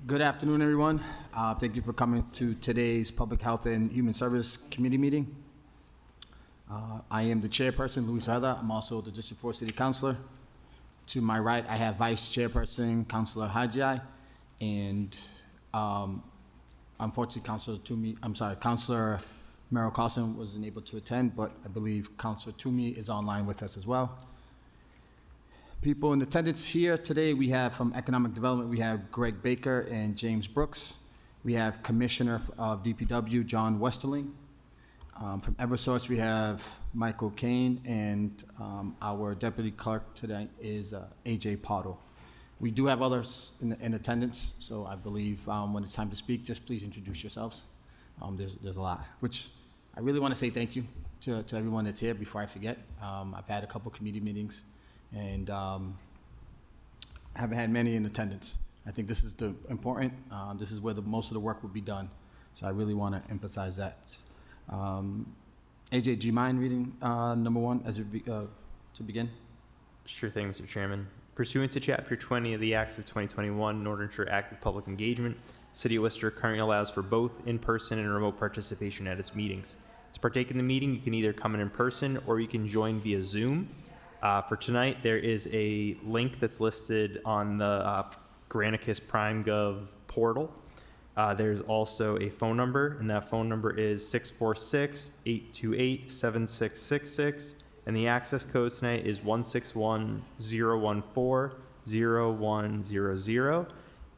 Good afternoon, everyone. Thank you for coming to today's Public Health and Human Service Committee meeting. I am the chairperson, Luis Ojeda. I'm also the District 4 City Councilor. To my right, I have Vice Chairperson, Councilor Hajai, and unfortunately, Councilor Merrill Carlson wasn't able to attend, but I believe Councilor Toomey is online with us as well. People in attendance here today, we have from Economic Development, we have Greg Baker and James Brooks. We have Commissioner of DPW, John Westerling. From Eversource, we have Michael Kane, and our Deputy Clerk today is AJ Pottle. We do have others in attendance, so I believe when it's time to speak, just please introduce yourselves. There's a lot, which I really want to say thank you to everyone that's here before I forget. I've had a couple committee meetings, and I haven't had many in attendance. I think this is the important. This is where most of the work will be done. So I really want to emphasize that. AJ, do you mind reading number one as to begin? Sure thing, Mr. Chairman. Pursuant to Chapter 20 of the Acts of 2021, in order to ensure active public engagement, City of Worcester currently allows for both in-person and remote participation at its meetings. To partake in the meeting, you can either come in person or you can join via Zoom. For tonight, there is a link that's listed on the Granicus PrimeGov portal. There's also a phone number, and that phone number is 646-828-7666, and the access code tonight is 161-014-0100.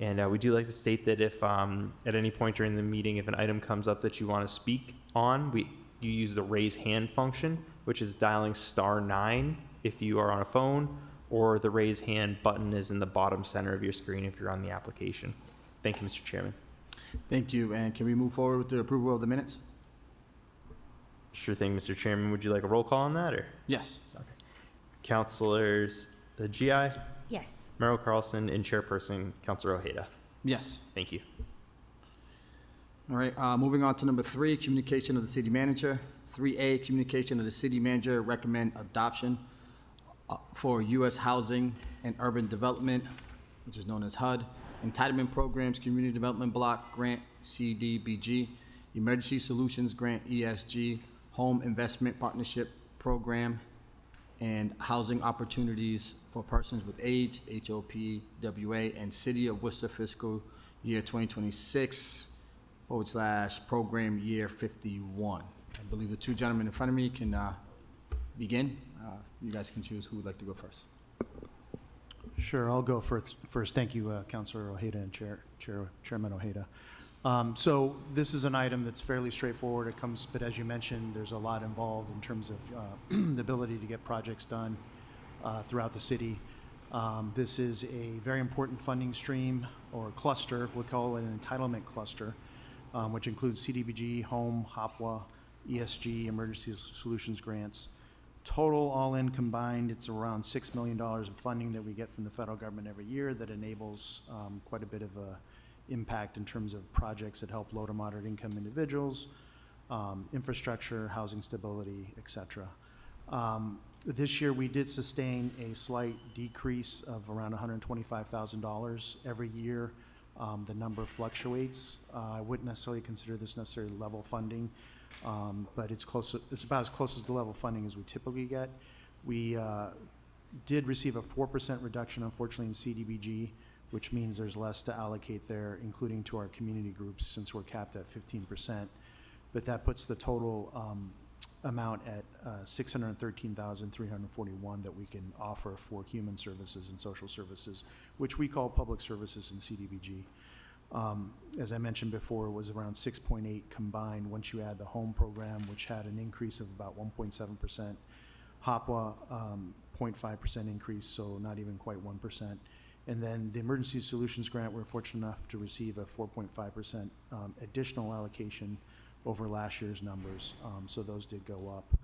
And we do like to state that if at any point during the meeting, if an item comes up that you want to speak on, you use the raise hand function, which is dialing *9 if you are on a phone, or the raise hand button is in the bottom center of your screen if you're on the application. Thank you, Mr. Chairman. Thank you. And can we move forward with the approval of the minutes? Sure thing, Mr. Chairman. Would you like a roll call on that, or? Yes. Okay. Councilors GI, Yes. Merrill Carlson, and Chairperson Councilor Ojeda. Yes. Thank you. All right, moving on to number 3, communication of the city manager. 3A, communication of the city manager recommend adoption for U.S. Housing and Urban Development, which is known as HUD, Entitlement Programs, Community Development Block Grant, CDBG, Emergency Solutions Grant, ESG, Home Investment Partnership Program, and Housing Opportunities for Persons with AIDS, HOPWA, and City of Worcester Fiscal Year 2026 / Program Year 51. I believe the two gentlemen in front of me can begin. You guys can choose who would like to go first. Sure, I'll go first. Thank you, Councilor Ojeda and Chairman Ojeda. So this is an item that's fairly straightforward. It comes, but as you mentioned, there's a lot involved in terms of the ability to get projects done throughout the city. This is a very important funding stream or cluster. We'll call it an entitlement cluster, which includes CDBG, Home, HOPWA, ESG, Emergency Solutions Grants. Total all-in combined, it's around $6 million of funding that we get from the federal government every year that enables quite a bit of impact in terms of projects that help low to moderate income individuals, infrastructure, housing stability, et cetera. This year we did sustain a slight decrease of around $125,000 every year. The number fluctuates. I wouldn't necessarily consider this necessarily level funding. But it's about as close as the level funding as we typically get. We did receive a 4% reduction, unfortunately, in CDBG, which means there's less to allocate there, including to our community groups, since we're capped at 15%. But that puts the total amount at $613,341 that we can offer for human services and social services, which we call public services in CDBG. As I mentioned before, it was around 6.8 combined once you add the home program, which had an increase of about 1.7%. HOPWA, 0.5% increase, so not even quite 1%. And then the Emergency Solutions Grant, we're fortunate enough to receive a 4.5% additional allocation over last year's numbers, so those did go up.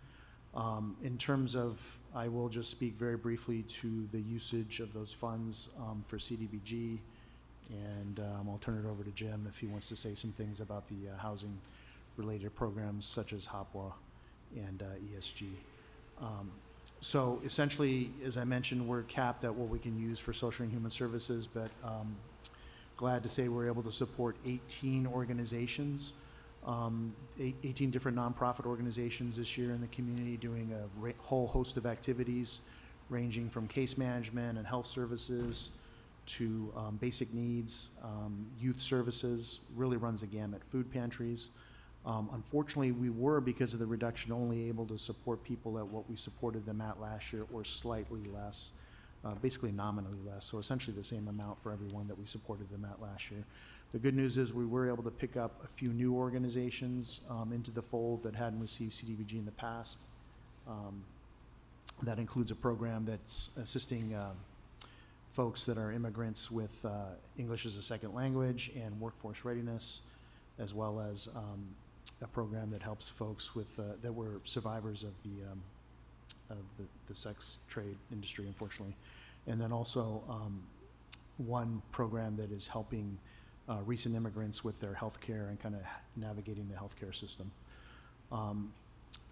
In terms of, I will just speak very briefly to the usage of those funds for CDBG, and I'll turn it over to Jim if he wants to say some things about the housing-related programs such as HOPWA and ESG. So essentially, as I mentioned, we're capped at what we can use for social and human services, but glad to say we're able to support 18 organizations, 18 different nonprofit organizations this year in the community doing a whole host of activities ranging from case management and health services to basic needs, youth services, really runs the gamut, food pantries. Unfortunately, we were, because of the reduction, only able to support people at what we supported them at last year or slightly less, basically nominally less, so essentially the same amount for everyone that we supported them at last year. The good news is we were able to pick up a few new organizations into the fold that hadn't received CDBG in the past. That includes a program that's assisting folks that are immigrants with English as a second language and workforce readiness, as well as a program that helps folks with that were survivors of the sex trade industry, unfortunately. And then also one program that is helping recent immigrants with their health care and kind of navigating the healthcare system.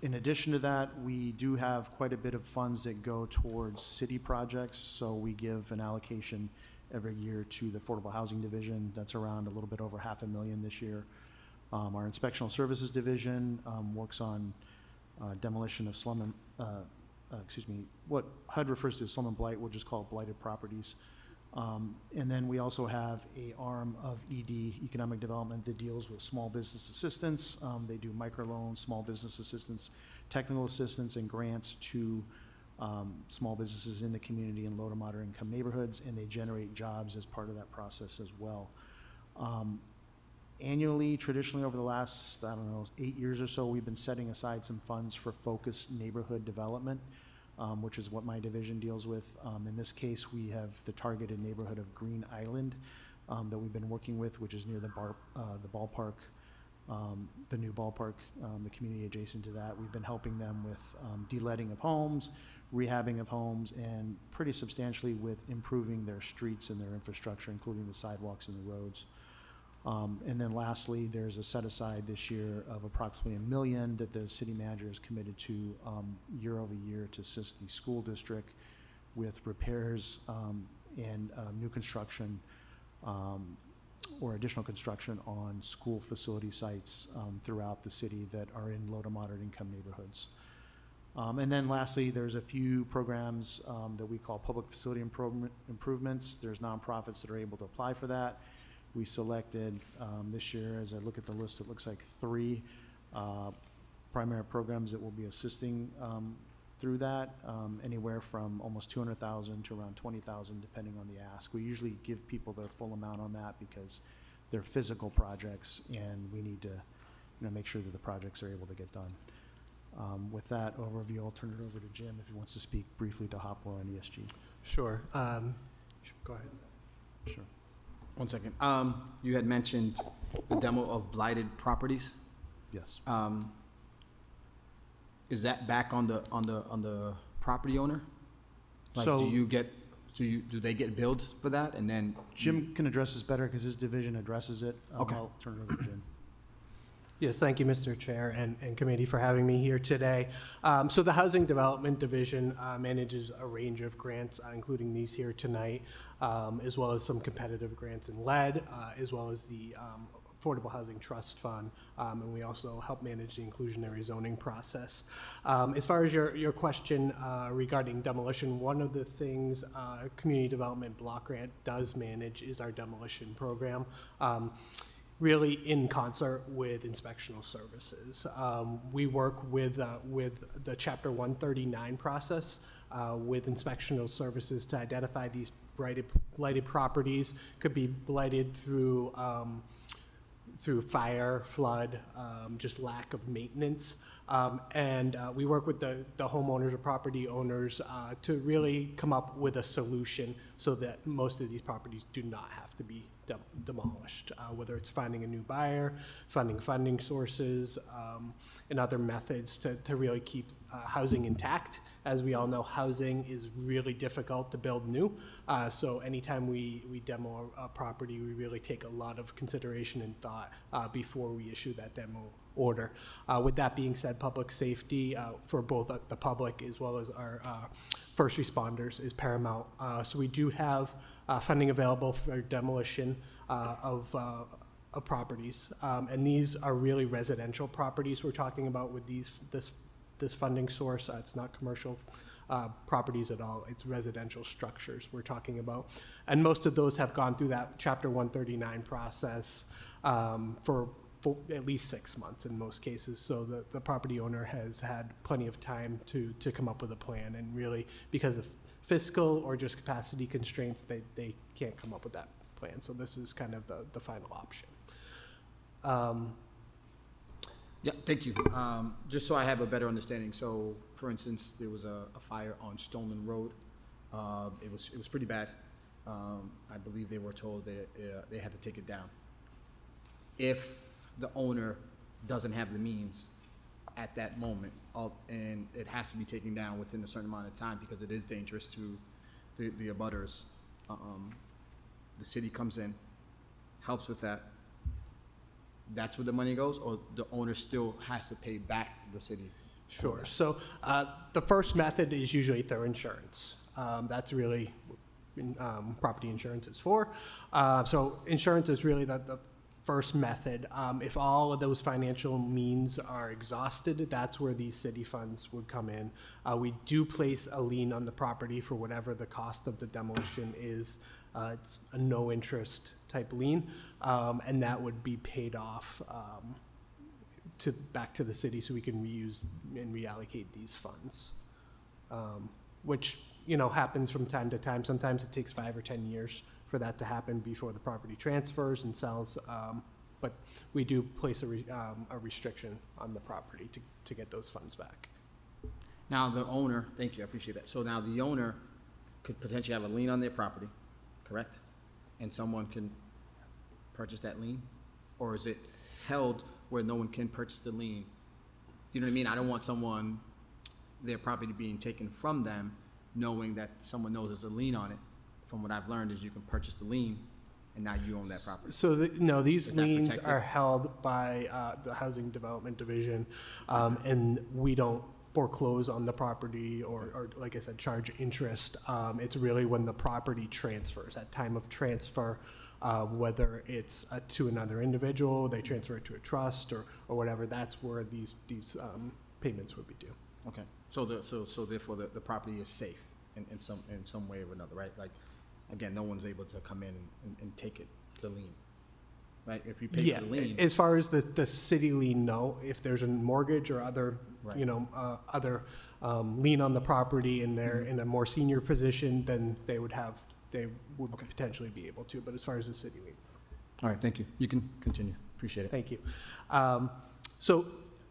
In addition to that, we do have quite a bit of funds that go towards city projects. So we give an allocation every year to the Affordable Housing Division. That's around a little bit over $500,000 this year. Our Inspectional Services Division works on demolition of slum and, what HUD refers to as slum and blight, we'll just call it blighted properties. And then we also have a arm of ED, Economic Development, that deals with small business assistance. They do microloans, small business assistance, technical assistance, and grants to small businesses in the community in low to moderate income neighborhoods, and they generate jobs as part of that process as well. Annually, traditionally over the last, 8 years or so, we've been setting aside some funds for focused neighborhood development, which is what my division deals with. In this case, we have the targeted neighborhood of Green Island that we've been working with, which is near the ballpark, the new ballpark, the community adjacent to that. We've been helping them with de-letting of homes, rehabbing of homes, and pretty substantially with improving their streets and their infrastructure, including the sidewalks and the roads. And then lastly, there's a set aside this year of approximately $1 million that the city manager is committed to year over year to assist the school district with repairs and new construction or additional construction on school facility sites throughout the city that are in low to moderate income neighborhoods. And then lastly, there's a few programs that we call public facility improvements. There's nonprofits that are able to apply for that. We selected this year, as I look at the list, it looks like 3 primary programs that will be assisting through that, anywhere from almost $200,000 to around $20,000, depending on the ask. We usually give people their full amount on that because they're physical projects, and we need to, make sure that the projects are able to get done. With that overview, I'll turn it over to Jim if he wants to speak briefly to Hopewell and ESG. Sure. Go ahead. Sure. One second. You had mentioned the demo of blighted properties. Yes. Is that back on the property owner? Like, So- do they get billed for that, and then Jim can address this better because his division addresses it. Okay. I'll turn it over to Jim. Yes, thank you, Mr. Chair and committee for having me here today. So the Housing Development Division manages a range of grants, including these here tonight, as well as some competitive grants in lead, as well as the Affordable Housing Trust Fund, and we also help manage the inclusionary zoning process. As far as your question regarding demolition, one of the things Community Development Block Grant does manage is our demolition program. Really in concert with inspectional services. We work with the Chapter 139 process with inspectional services to identify these blighted properties. Could be blighted through fire, flood, just lack of maintenance. And we work with the homeowners or property owners to really come up with a solution so that most of these properties do not have to be demolished, whether it's finding a new buyer, funding sources, and other methods to really keep housing intact. As we all know, housing is really difficult to build new. So anytime we demo a property, we really take a lot of consideration and thought before we issue that demo order. With that being said, public safety for both the public as well as our first responders is paramount. So we do have funding available for demolition of properties, and these are really residential properties we're talking about with this funding source. It's not commercial properties at all. It's residential structures we're talking about. And most of those have gone through that Chapter 139 process for at least 6 months in most cases. So the property owner has had plenty of time to come up with a plan. And really, because of fiscal or just capacity constraints, they can't come up with that plan. So this is kind of the final option. Yeah, thank you. Just so I have a better understanding, so for instance, there was a fire on Stoneman Road. It was pretty bad. I believe they were told they had to take it down. If the owner doesn't have the means at that moment, and it has to be taken down within a certain amount of time because it is dangerous to the abutters, the city comes in, helps with that. That's where the money goes, or the owner still has to pay back the city? Sure. So the first method is usually through insurance. That's really property insurance is for. So insurance is really the first method. If all of those financial means are exhausted, that's where these city funds would come in. We do place a lien on the property for whatever the cost of the demolition is. It's a no interest type lien, and that would be paid off back to the city so we can reuse and reallocate these funds, which happens from time to time. Sometimes it takes 5 or 10 years for that to happen before the property transfers and sells, but we do place a restriction on the property to get those funds back. Now, the owner, thank you, I appreciate that. So now the owner could potentially have a lien on their property, correct? And someone can purchase that lien? Or is it held where no one can purchase the lien? You know what I mean? I don't want their property being taken from them, knowing that someone knows there's a lien on it. From what I've learned is you can purchase the lien, and now you own that property. So no, these Is that liens protected? are held by the Housing Development Division, and we don't foreclose on the property or like I said, charge interest. It's really when the property transfers, at time of transfer, whether it's to another individual, they transfer it to a trust or whatever, that's where these payments would be due. Okay, so therefore the property is safe in some way or another, right? Like, again, no one's able to come in and take it, the lien, right? If you pay for the lien. As far as the city lien, no. If there's a mortgage or other, Right. other lien on the property and they're in a more senior position, then they would Okay. potentially be able to. But as far as the city lien, All right, thank you. You can continue. Appreciate it. thank you. So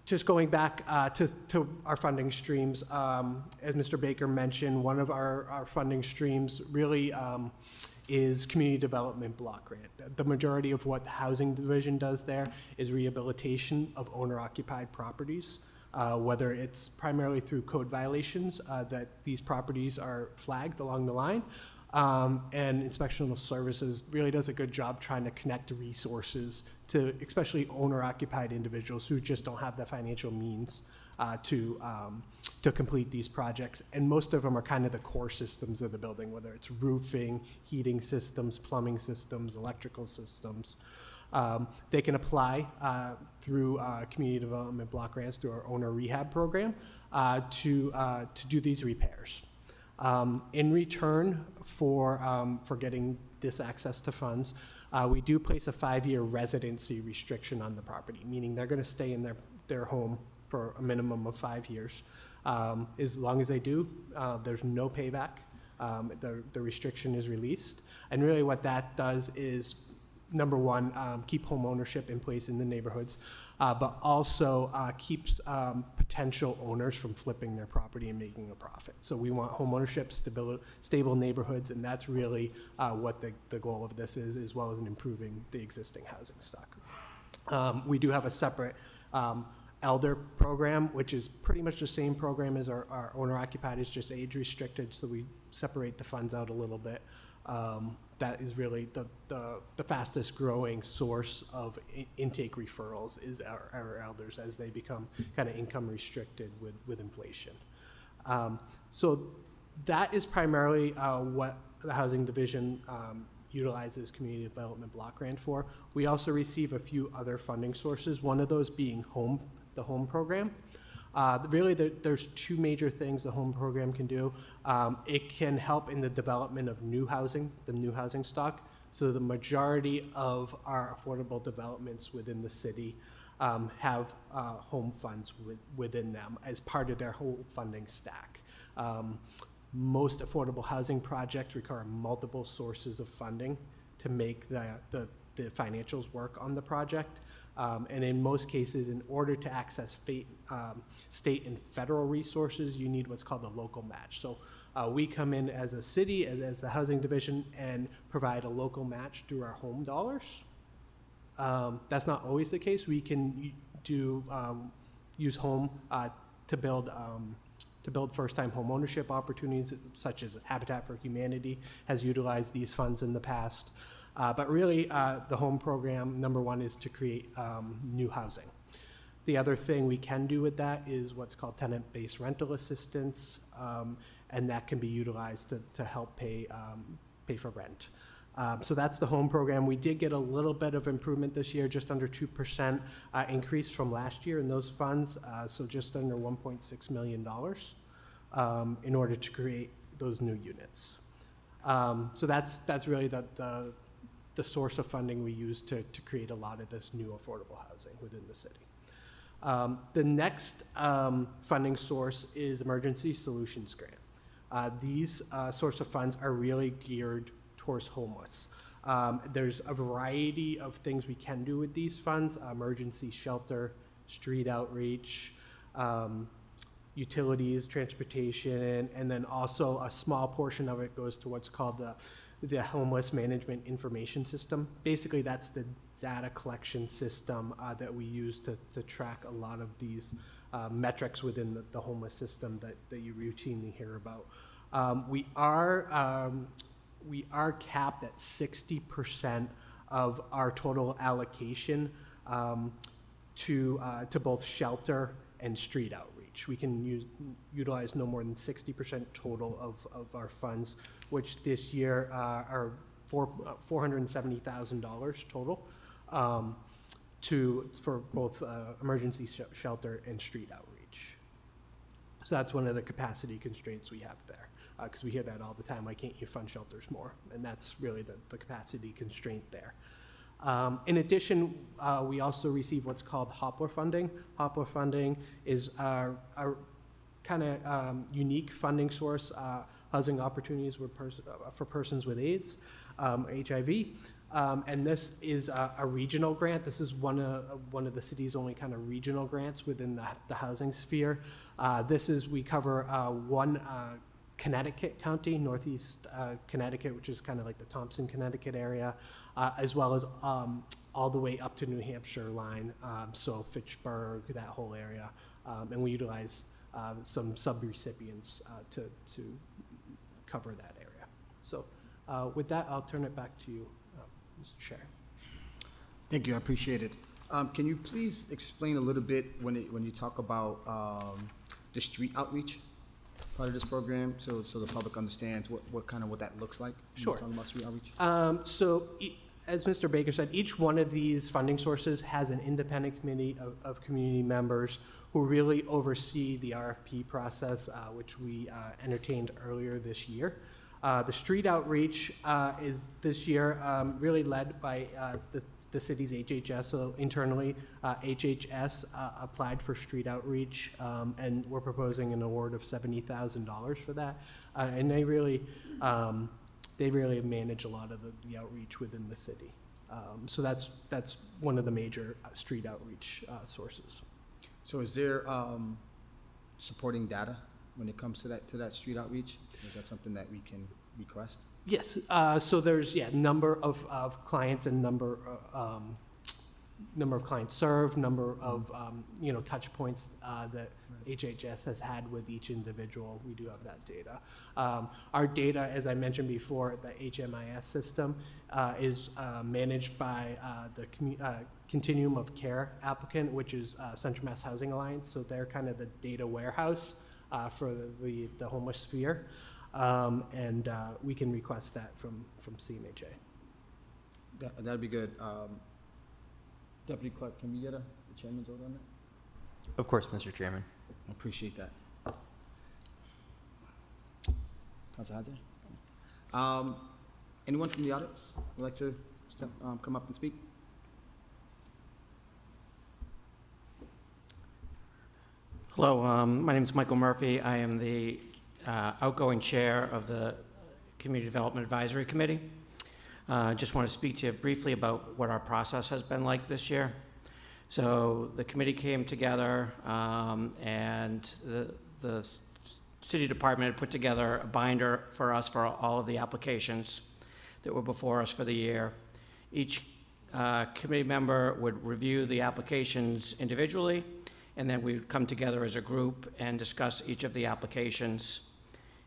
just going back to our funding streams, as Mr. Baker mentioned, one of our funding streams really is community development block grant. The majority of what the Housing Division does there is rehabilitation of owner-occupied properties, whether it's primarily through code violations that these properties are flagged along the line, and Inspectional Services really does a good job trying to connect resources to especially owner-occupied individuals who just don't have the financial means to complete these projects. And most of them are kind of the core systems of the building, whether it's roofing, heating systems, plumbing systems, electrical systems. They can apply through community development block grants through our owner rehab program to do these repairs. In return for getting this access to funds, we do place a 5-year residency restriction on the property, meaning they're going to stay in their home for a minimum of 5 years. As long as they do, there's no payback. The restriction is released. And really what that does is, number one, keep home ownership in place in the neighborhoods, but also keeps potential owners from flipping their property and making a profit. So we want home ownership, stable neighborhoods, and that's really what the goal of this is, as well as in improving the existing housing stock. We do have a separate elder program, which is pretty much the same program as our owner occupied, is just age restricted, so we separate the funds out a little bit. That is really the fastest growing source of intake referrals is our elders as they become kind of income restricted with inflation. So that is primarily what the Housing Division utilizes Community Development Block Grant for. We also receive a few other funding sources, one of those being the home program. Really, there's two major things the home program can do. It can help in the development of new housing, the new housing stock. So the majority of our affordable developments within the city have home funds within them as part of their whole funding stack. Most affordable housing projects require multiple sources of funding to make the financials work on the project. And in most cases, in order to access state and federal resources, you need what's called a local match. So we come in as a city, as the Housing Division, and provide a local match through our home dollars. That's not always the case. We can use home to build first-time home ownership opportunities, such as Habitat for Humanity has utilized these funds in the past. But really, the home program, number one, is to create new housing. The other thing we can do with that is what's called tenant-based rental assistance, and that can be utilized to help pay for rent. So that's the home program. We did get a little bit of improvement this year, just under 2% increase from last year in those funds, so just under $1.6 million in order to create those new units. So that's really the source of funding we use to create a lot of this new affordable housing within the city. The next funding source is Emergency Solutions Grant. These source of funds are really geared towards homeless. There's a variety of things we can do with these funds: emergency shelter, street outreach, utilities, transportation, and then also a small portion of it goes to what's called the Homeless Management Information System. Basically, that's the data collection system that we use to track a lot of these metrics within the homeless system that you routinely hear about. We are capped at 60% of our total allocation to both shelter and street outreach. We can utilize no more than 60% total of our funds, which this year are $470,000 total for both emergency shelter and street outreach. So that's one of the capacity constraints we have there, because we hear that all the time: why can't you fund shelters more? And that's really the capacity constraint there. In addition, we also receive what's called Hopler funding. Hopler funding is our kind of unique funding source, housing opportunities for persons with AIDS, HIV. And this is a regional grant. This is one of the city's only kind of regional grants within the housing sphere. We cover one Connecticut county, Northeast Connecticut, which is kind of like the Thompson, Connecticut area, as well as all the way up to New Hampshire line, so Fitchburg, that whole area. And we utilize some sub-recipients to cover that area. So with that, I'll turn it back to you, Mr. Chair. Thank you, I appreciate it. Can you please explain a little bit when you talk about the street outreach part of this program, so the public understands what that looks like? When Sure. you're talking about street outreach? As Mr. Baker said, each one of these funding sources has an independent committee of community members who really oversee the RFP process, which we entertained earlier this year. The street outreach is this year really led by the city's HHS. So internally, HHS applied for street outreach, and we're proposing an award of $70,000 for that. And they really manage a lot of the outreach within the city. So that's one of the major street outreach sources. So is there supporting data when it comes to that street outreach? Is that something that we can request? Yes, so there's number of clients and number of clients served, number of touch points HHS has had with each individual. We do have that data. Our data, as I mentioned before, the HMIS system is managed by the Continuum of Care applicant, which is Central Mass Housing Alliance. So they're kind of the data warehouse for the homeless sphere. And we can request that from CMHA. That'd be good. Deputy Clerk, can we get the chairman's vote on that? Of course, Mr. Chairman. I appreciate that. Councilor Hadzi? Anyone from the audience would like to come up and speak? Hello, my name is Michael Murphy. I am the outgoing chair of the Community Development Advisory Committee. Just want to speak to you briefly about what our process has been like this year. So the committee came together and the city department put together a binder for us for all of the applications that were before us for the year. Each committee member would review the applications individually, and then we'd come together as a group and discuss each of the applications.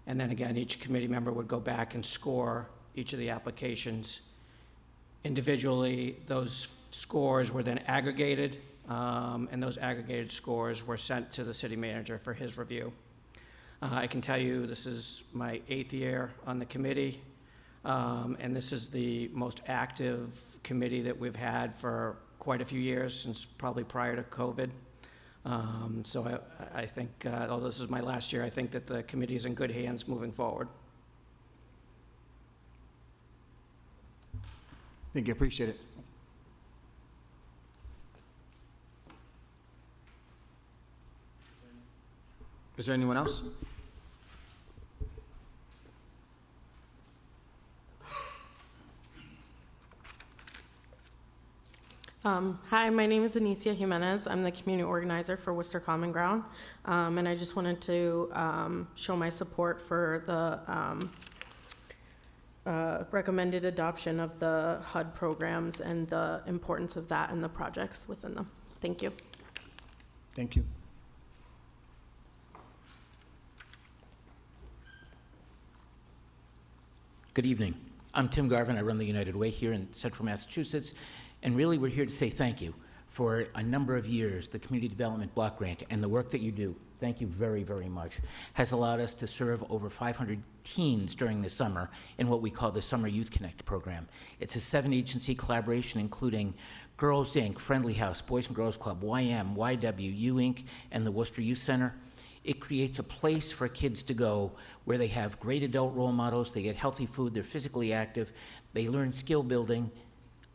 And then again, each committee member would go back and score each of the applications individually. Those scores were then aggregated, and those aggregated scores were sent to the city manager for his review. I can tell you this is my 8th year on the committee, and this is the most active committee that we've had for quite a few years, since probably prior to COVID. So I think, although this is my last year, I think that the committee is in good hands moving forward. Thank you, appreciate it. Is there anyone else? Hi, my name is Anicia Jimenez. I'm the community organizer for Worcester Common Ground. And I just wanted to show my support for the recommended adoption of the HUD programs and the importance of that and the projects within them. Thank you. Thank you. Good evening. I'm Tim Garvin. I run the United Way here in central Massachusetts. And really, we're here to say thank you for a number of years. The Community Development Block Grant and the work that you do, thank you very, very much, has allowed us to serve over 500 teens during the summer in what we call the Summer Youth Connect program. It's a 7-agency collaboration including Girls Inc., Friendly House, Boys and Girls Club, YM, YW, U Inc., and the Worcester Youth Center. It creates a place for kids to go where they have great adult role models, they get healthy food, they're physically active, they learn skill building.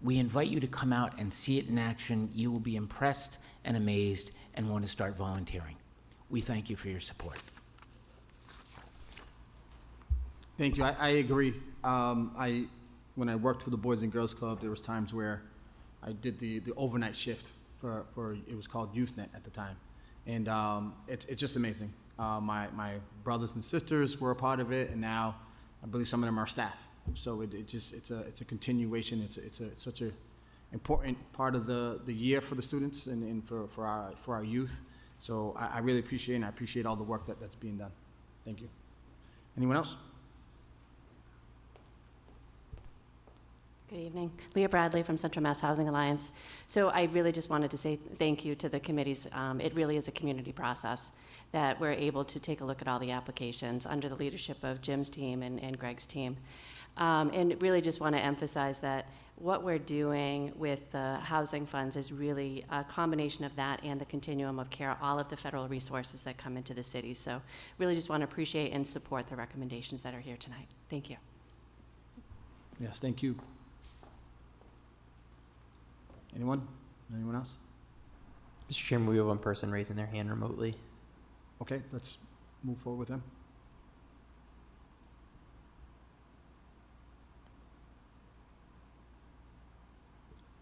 We invite you to come out and see it in action. You will be impressed and amazed and want to start volunteering. We thank you for your support. Thank you. I agree. When I worked for the Boys and Girls Club, there was times where I did the overnight shift for it was called YouthNet at the time, and it's just amazing. My brothers and sisters were a part of it, and now I believe some of them are staff. So it's a continuation. It's such a important part of the year for the students and for our youth. So I really appreciate it, and I appreciate all the work that's being done. Thank you. Anyone else? Good evening. Leah Bradley from Central Mass Housing Alliance. So I really just wanted to say thank you to the committees. It really is a community process that we're able to take a look at all the applications under the leadership of Jim's team and Greg's team. And really just want to emphasize that what we're doing with the housing funds is really a combination of that and the continuum of care, all of the federal resources that come into the city. So really just want to appreciate and support the recommendations that are here tonight. Thank you. Yes, thank you. Anyone? Anyone else? Mr. Chairman, we have one person raising their hand remotely. Okay, let's move forward with them.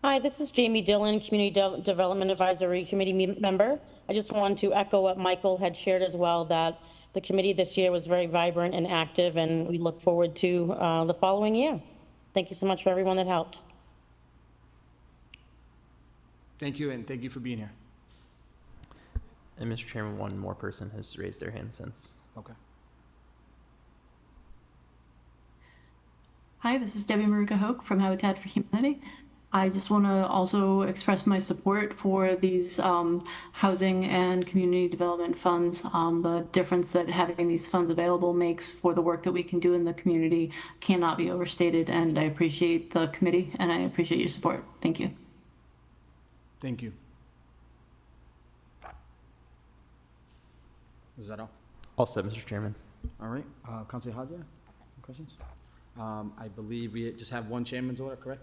Hi, this is Jamie Dillon, Community Development Advisory Committee member. I just want to echo what Michael had shared as well, that the committee this year was very vibrant and active, and we look forward to the following year. Thank you so much for everyone that helped. Thank you, and thank you for being here. And Mr. Chairman, one more person has raised their hand since. Okay. Hi, this is Debbie Maruka Hoke from Habitat for Humanity. I just want to also express my support for these housing and community development funds. The difference that having these funds available makes for the work that we can do in the community cannot be overstated, and I appreciate the committee and I appreciate your support. Thank you. Thank you. Is that all? All set, Mr. Chairman. All right, Councilor Hadia, questions? I believe we just have one chairman's order, correct?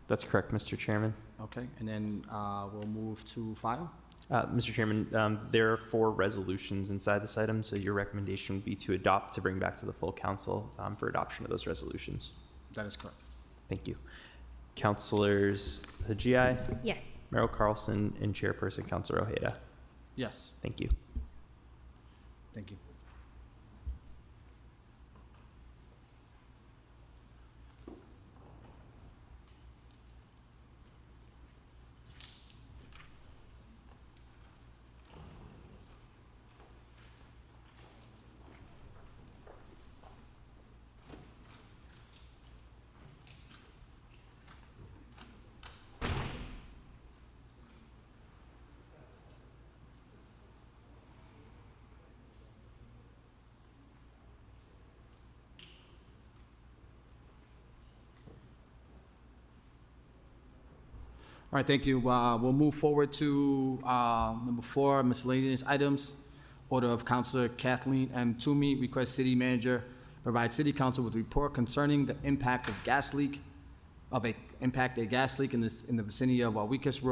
That's correct, Mr. Chairman. Okay, and then we'll move to file. Mr. Chairman, there are 4 resolutions inside this item, so your recommendation would be to adopt to bring back to the full council for adoption of those resolutions. That is correct. Thank you. Councilors Hajai, Yes. Merrill Carlson, and Chairperson Councilor Ojeda. Yes, Thank you. thank you. All right, thank you. We'll move forward to number 4, miscellaneous items. Order of Councilor Kathleen M. Toomey, request city manager provide city council with report concerning the impact of gas leak, a gas leak in the vicinity of Wauwikis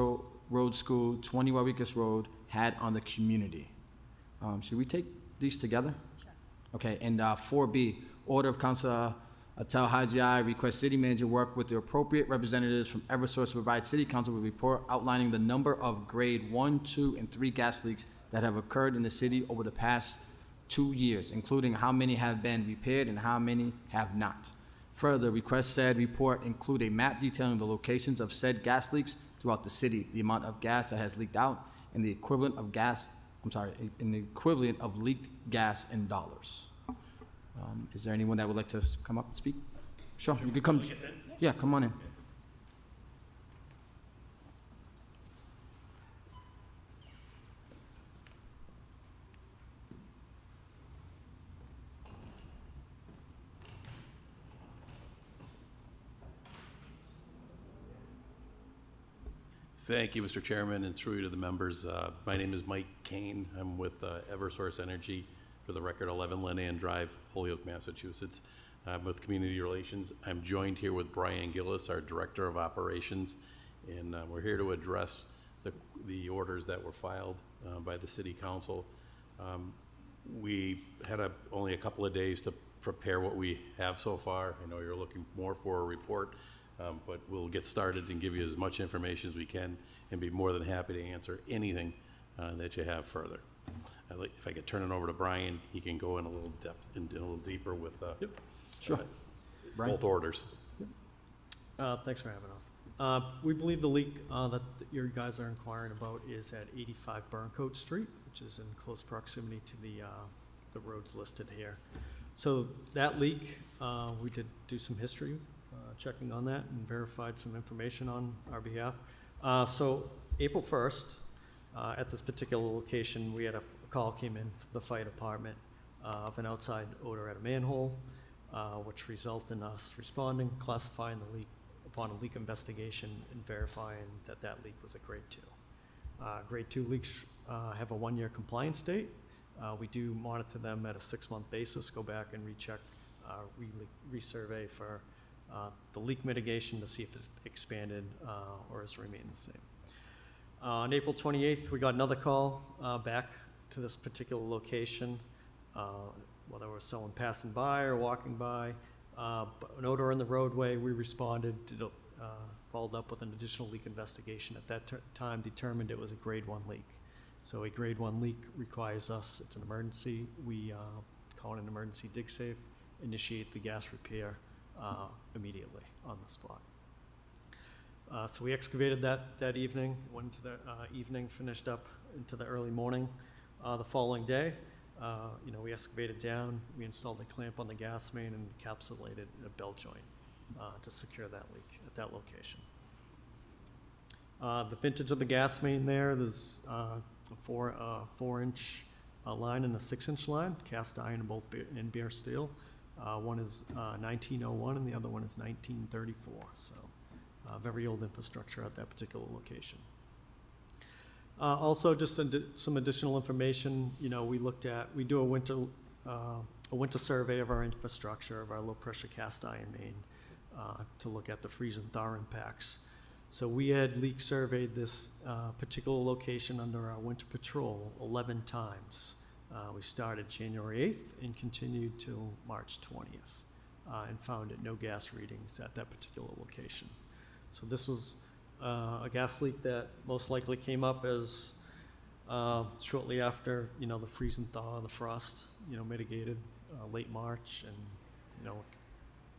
Road School, 20 Wauwikis Road, had on the community. Should we take these together? Sure. Okay, and 4B, order of Councilor Atal Haji, request city manager work with the appropriate representatives from Eversource to provide city council with a report outlining the number of grade 1, 2, and 3 gas leaks that have occurred in the city over the past 2 years, including how many have been repaired and how many have not. Further, request said report include a map detailing the locations of said gas leaks throughout the city, the amount of gas that has leaked out, and the equivalent of leaked gas in dollars. Is there anyone that would like to come up and speak? Sure, you could come. Yeah, come on in. Thank you, Mr. Chairman, and through you to the members. My name is Mike Kane. I'm with Eversource Energy, for the record, 11 Lenan Drive, Holyoke, Massachusetts. I'm with Community Relations. I'm joined here with Brian Gillis, our Director of Operations, and we're here to address the orders that were filed by the City Council. We had only a couple of days to prepare what we have so far. I know you're looking more for a report, but we'll get started and give you as much information as we can and be more than happy to answer anything that you have further. If I could turn it over to Brian, he can go in a little depth and a little deeper with Sure. Brian? both orders. Thanks for having us. We believe the leak that you guys are inquiring about is at 85 Burncoat Street, which is in close proximity to the roads listed here. So that leak, we did do some history checking on that and verified some information on our behalf. So April 1st, at this particular location, we had a call came in from the fire department of an outside odor at a manhole, which resulted in us responding, classifying the leak upon a leak investigation and verifying that that leak was a grade 2. Grade 2 leaks have a 1-year compliance date. We do monitor them at a 6-month basis, go back and recheck, resurvey for the leak mitigation to see if it expanded or has remained the same. On April 28th, we got another call back to this particular location, whether it was someone passing by or walking by, but an odor in the roadway. We responded, followed up with an additional leak investigation. At that time, determined it was a grade 1 leak. So a grade 1 leak requires us, it's an emergency. We call it an emergency dig safe, initiate the gas repair immediately on the spot. So we excavated that evening, went into the evening, finished up into the early morning. The following day, we excavated down, we installed a clamp on the gas main and encapsulated a belt joint to secure that leak at that location. The vintage of the gas main there's a 4-inch line and a 6-inch line, cast iron and both in bare steel. One is 1901 and the other one is 1934, so very old infrastructure at that particular location. Also, just some additional information, we do a winter survey of our infrastructure, of our low-pressure cast iron main, to look at the freeze and thaw impacts. So we had leak surveyed this particular location under our winter patrol 11 times. We started January 8th and continued till March 20th, and found no gas readings at that particular location. So this was a gas leak that most likely came up as shortly after, the freeze and thaw, the frost, mitigated late March, and,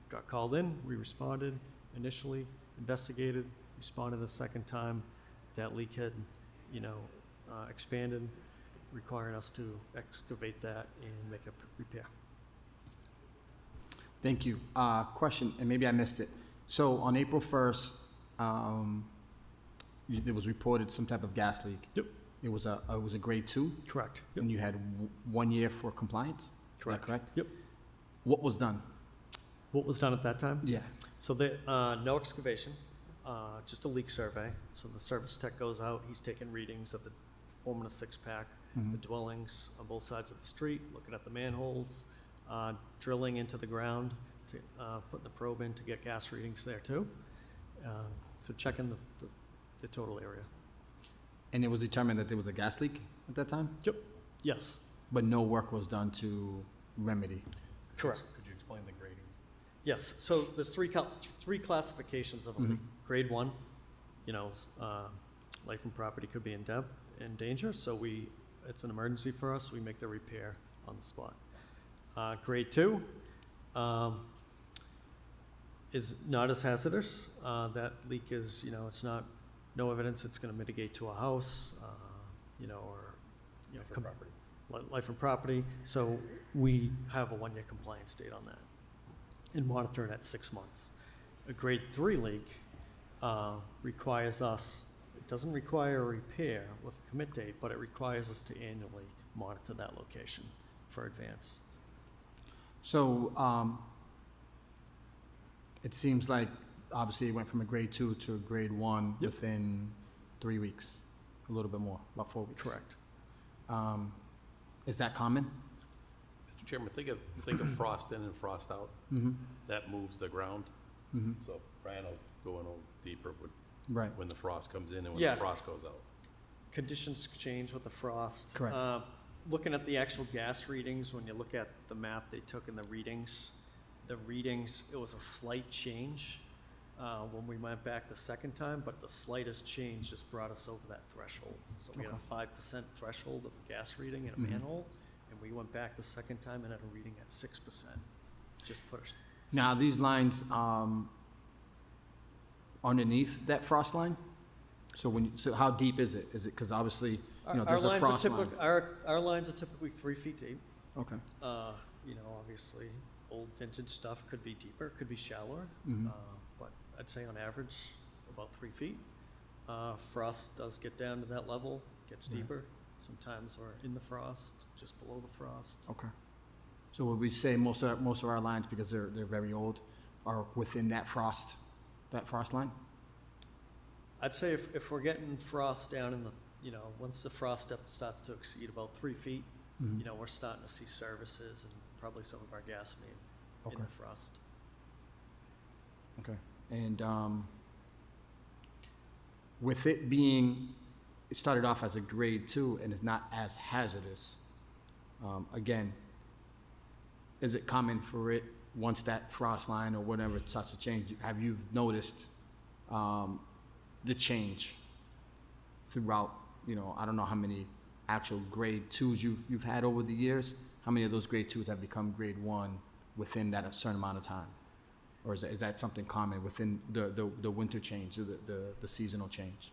got called in. We responded initially, investigated, responded the second time. That leak had, expanded, requiring us to excavate that and make a repair. Thank you. Question, and maybe I missed it. So on April 1st, there was reported some type of gas leak. Yep. It was a grade 2, Correct. Yep. and you had 1 year for compliance? Correct. Is that correct? Yep. What was done? What was done at that time? Yeah. So no excavation, just a leak survey. So the service tech goes out, he's taking readings of the 4 6-pack, the dwellings on both sides of the street, looking at the manholes, drilling into the ground, to putting the probe in to get gas readings there too. So checking the total area. And it was determined that there was a gas leak at that time? Yep. Yes. But no work was done to remedy? Correct. Could you explain the gradings? Yes. So there's three classifications of a leak. Grade 1, life and property could be in danger. So it's an emergency for us. We make the repair on the spot. Grade 2 is not as hazardous. That leak is, it's no evidence it's going to mitigate to a house, or For property. life and property. So we have a 1-year compliance date on that and monitor it at 6 months. A grade 3 leak requires us. It doesn't require a repair with a commit date, but it requires us to annually monitor that location for advance. So, it seems like, obviously, it went from a grade 2 to a grade 1 Yep. within 3 weeks, a little bit more, about 4 weeks. Correct. Is that common? Mr. Chairman, think of frost in and frost out. That moves the ground. So Brian will go in a little deeper Right. when the frost comes in and when Yeah. the frost goes out. Conditions change with the frost. Correct. Looking at the actual gas readings, when you look at the map they took and the readings, it was a slight change when we went back the second time, but the slightest change just brought us over that threshold. So we had a 5% threshold of gas reading in a manhole, and we went back the second time and had a reading at 6%. Just put us. Now, these lines, underneath that frost line? So how deep is it? Is it, because obviously, there's a frost line. Our lines are typically 3 feet deep. Okay. Obviously, old vintage stuff could be deeper, could be shallower, but I'd say on average, about 3 feet. Frost does get down to that level, gets Right. deeper. Sometimes we're in the frost, just below the frost. Okay. So would we say most of our lines, because they're very old, are within that frost line? I'd say if we're getting frost down in the, once the frost depth starts to exceed about 3 feet, we're starting to see services and probably some of our gas main in Okay. the frost. Okay. And with it started off as a grade 2 and is not as hazardous, again, is it common for it, once that frost line or whatever starts to change, have you noticed the change throughout, I don't know how many actual grade 2s you've had over the years? How many of those grade 2s have become grade 1 within that certain amount of time? Or is that something common within the winter change, the seasonal change?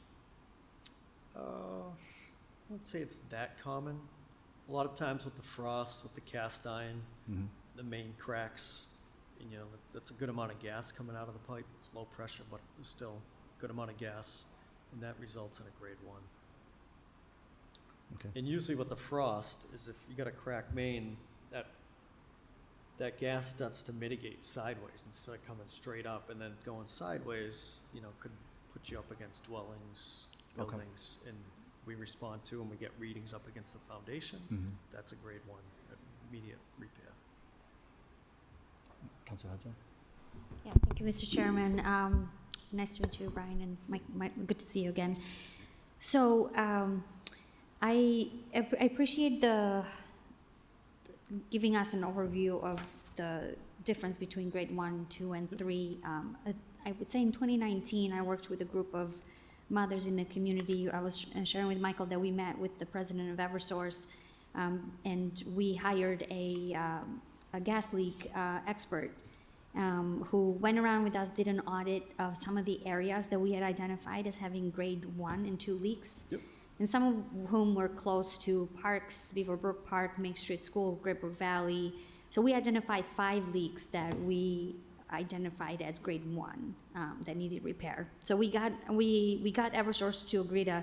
I wouldn't say it's that common. A lot of times with the frost, with the cast iron, Mhm. the main cracks, and, that's a good amount of gas coming out of the pipe. It's low pressure, but it's still a good amount of gas, and that results in a grade 1. Okay. And usually with the frost is if you got a cracked main, that gas starts to mitigate sideways instead of coming straight up, and then going sideways, could put you up against dwellings, Okay. buildings, and we respond to, and we get readings up against the foundation. Mhm. That's a grade 1, immediate repair. Councilor Hudson? Yeah, thank you, Mr. Chairman. Nice to meet you, Brian, and Mike, good to see you again. So, I appreciate the giving us an overview of the difference between grade 1, 2, and 3. I would say in 2019, I worked with a group of mothers in the community. I was sharing with Michael that we met with the president of Eversource, and we hired a gas leak expert who went around with us, did an audit of some of the areas that we had identified as having grade 1 and 2 leaks. Yep. And some of whom were close to parks, Beaverbrook Park, Main Street School, Great Brook Valley. So we identified 5 leaks that we identified as grade 1 that needed repair. So we got Eversource to agree to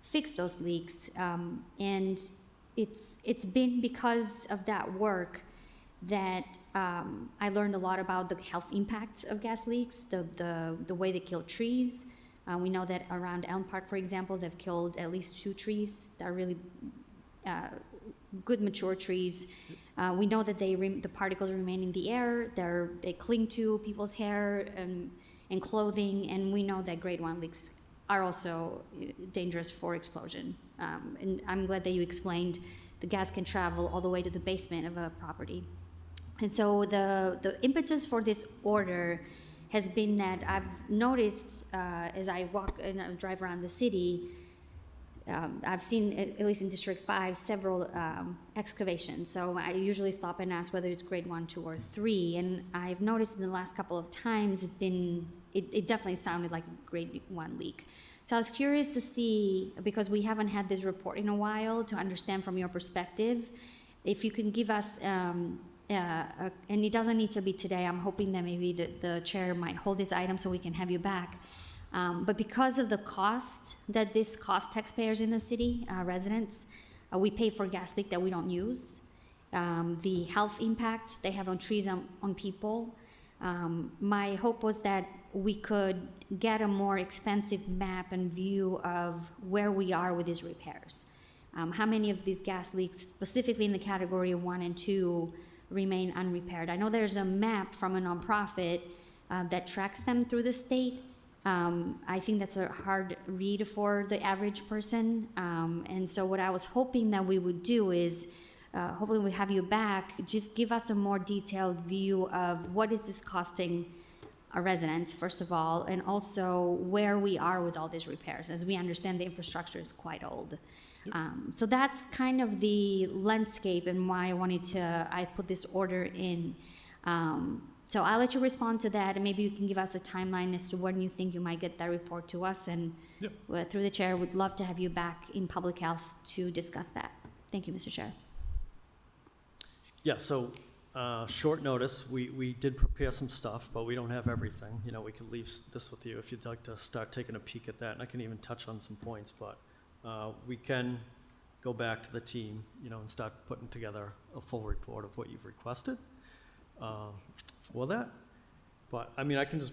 fix those leaks, and it's been because of that work that I learned a lot about the health impacts of gas leaks, the way they kill trees. We know that around Elm Park, for example, they've killed at least 2 trees that are really good mature trees. We know that the particles remain in the air. They cling to people's hair and clothing, and we know that grade 1 leaks are also dangerous for explosion. And I'm glad that you explained the gas can travel all the way to the basement of a property. And so the impetus for this order has been that I've noticed as I walk and drive around the city, I've seen, at least in District 5, several excavations. So I usually stop and ask whether it's grade 1, 2, or 3. And I've noticed in the last couple of times it definitely sounded like a grade 1 leak. So I was curious to see, because we haven't had this report in a while, to understand from your perspective, if you can give us, and it doesn't need to be today, I'm hoping that maybe the chair might hold this item so we can have you back. But because of the cost that this costs taxpayers in the city, residents, we pay for gas leak that we don't use. The health impact they have on trees, on people. My hope was that we could get a more expensive map and view of where we are with these repairs. How many of these gas leaks, specifically in the category 1 and 2, remain unrepaired? I know there's a map from a nonprofit that tracks them through the state. I think that's a hard read for the average person. And so what I was hoping that we would do is, hopefully we have you back, just give us a more detailed view of what is this costing our residents, first of all, and also where we are with all these repairs. As we understand, the infrastructure is quite old. So that's kind of the landscape and why I put this order in. So I'll let you respond to that, and maybe you can give us a timeline as to when you think you might get that report to us. And through the chair, would love to have you back in public health to discuss that. Thank you, Mr. Chair. Yeah, so short notice, we did prepare some stuff, but we don't have everything. We could leave this with you if you'd like to start taking a peek at that, and I can even touch on some points, but we can go back to the team, and start putting together a full report of what you've requested for that. But, I can just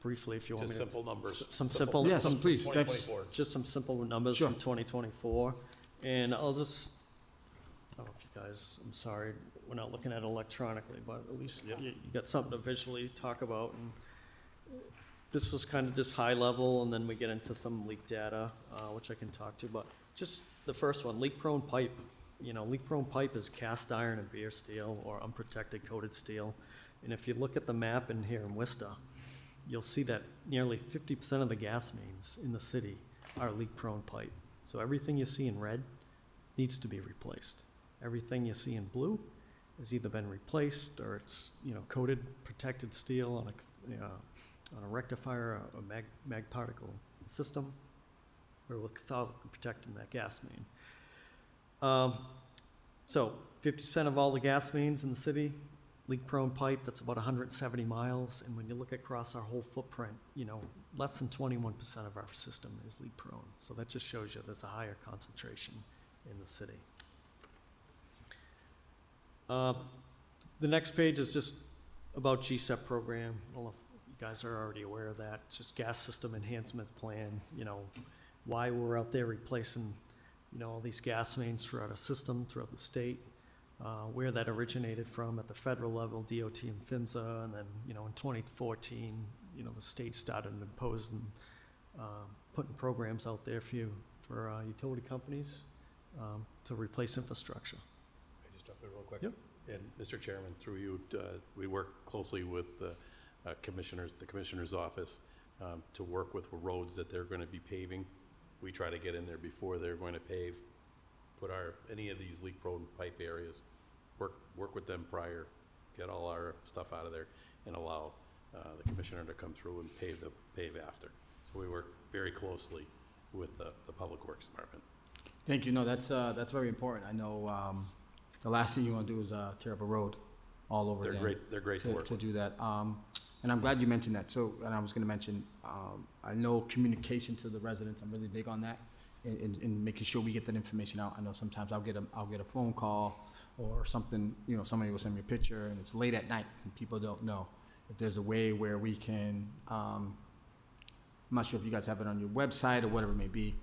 briefly, if you want me Just to. simple numbers. Some simple. Yes, some- please. 2024. Just some simple numbers Sure. from 2024. And I don't know if you guys, I'm sorry, we're not looking at it electronically, but at least you got something to visually talk about. And this was kind of just high level, and then we get into some leak data, which I can talk to. But just the first one, leak-prone pipe. Leak-prone pipe is cast iron and bare steel or unprotected coated steel. And if you look at the map in here in Worcester, you'll see that nearly 50% of the gas mains in the city are leak-prone pipe. So everything you see in red needs to be replaced. Everything you see in blue has either been replaced or it's, coated protected steel on a rectifier, a mag particle system, or with catholically protecting that gas main. So 50% of all the gas mains in the city, leak-prone pipe, that's about 170 miles. And when you look across our whole footprint, less than 21% of our system is leak-prone. So that just shows you there's a higher concentration in the city. The next page is just about GSEP program. I don't know if you guys are already aware of that. Just gas system enhancement plan, why we're out there replacing, all these gas mains throughout our system, throughout the state, where that originated from at the federal level, DOT and PHMSA, and then, in 2014, the state started imposing, putting programs out there for utility companies to replace infrastructure. Can I just jump in real quick? Yep. And Mr. Chairman, through you, we work closely with the commissioner's office to work with roads that they're going to be paving. We try to get in there before they're going to pave, put any of these leak-prone pipe areas, work with them prior, get all our stuff out of there, and allow the commissioner to come through and pave after. So we work very closely with the Public Works Department. Thank you. No, that's very important. I know the last thing you want to do is tear up a road all over again. They're great to work to with. do that. And I'm glad you mentioned that. So, and I was going to mention, I know communication to the residents. I'm really big on that, in making sure we get that information out. I know sometimes I'll get a phone call or something. Somebody will send me a picture, and it's late at night, and people don't know. If there's a way where we can, I'm not sure if you guys have it on your website or whatever it may be.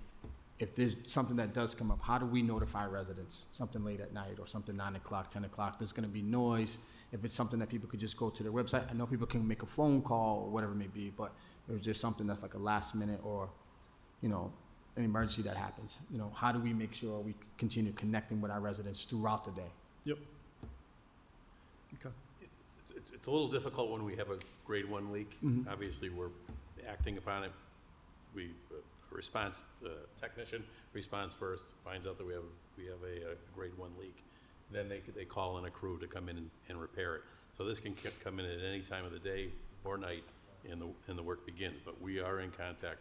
If there's something that does come up, how do we notify residents? Something late at night or something 9 o'clock, 10 o'clock, there's gonna be noise. If it's something that people could just go to their website, I know people can make a phone call or whatever it may be, but if it's just something that's like a last minute or, an emergency that happens, how do we make sure we continue connecting with our residents throughout the day? Yep. Okay. It's a little difficult when we have a grade 1 leak. Mhm. Obviously, we're acting upon it. Technician responds first, finds out that we have a grade 1 leak. Then they call in a crew to come in and repair it. So this can come in at any time of the day or night, and the work begins. But we are in contact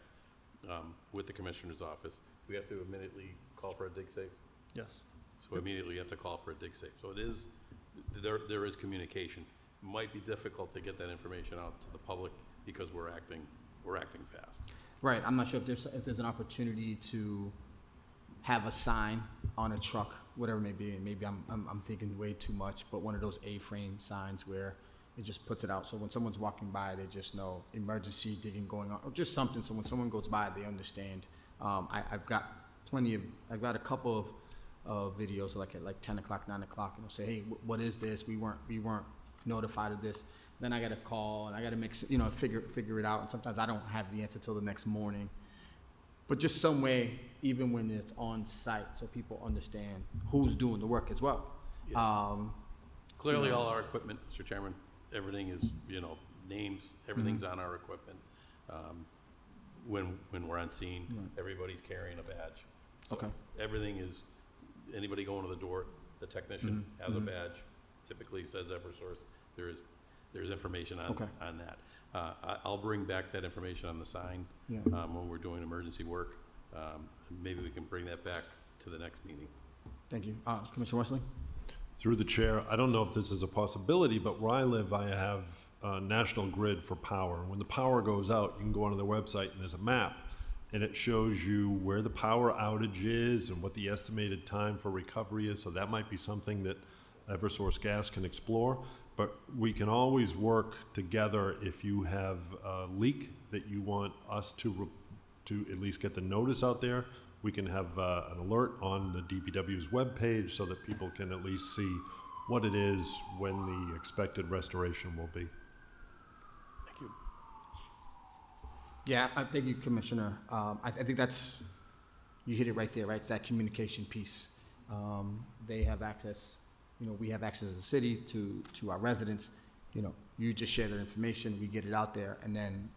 with the commissioner's office. We have to immediately call for a dig safe. Yes. So immediately you have to call for a dig safe. So there is communication. It might be difficult to get that information out to the public because we're acting fast. Right, I'm not sure if there's an opportunity to have a sign on a truck, whatever it may be, and maybe I'm thinking way too much, but one of those A-frame signs where it just puts it out, so when someone's walking by, they just know emergency digging going on, or just something, so when someone goes by, they understand. I've got a couple of videos, like at 10 o'clock, 9 o'clock, say, hey, what is this? We weren't notified of this. Then I got to call and I got to figure it out. And sometimes I don't have the answer till the next morning. But just some way, even when it's on site, so people understand who's doing the work as well. Yeah. Clearly, all our equipment, Mr. Chairman, everything is, names, everything's on our equipment. When we're on scene, everybody's carrying a badge. So Okay. everything is, anybody going to the door, the technician has a badge, typically says Eversource. There's information on that. I'll bring back that information on the sign when we're doing emergency work. Maybe we can bring that back to the next meeting. Thank you. Commissioner Wesley? Through the chair, I don't know if this is a possibility, but where I live, I have National Grid for power. When the power goes out, you can go onto their website and there's a map, and it shows you where the power outage is and what the estimated time for recovery is. So that might be something that Eversource Gas can explore. But we can always work together if you have a leak that you want us to at least get the notice out there. We can have an alert on the DPW's webpage so that people can at least see what it is when the expected restoration will be. Thank you. Yeah, I thank you, Commissioner. I think you hit it right there, right? It's that communication piece. They have access. We have access as a city to our residents. You just share that information, we get it out there, and then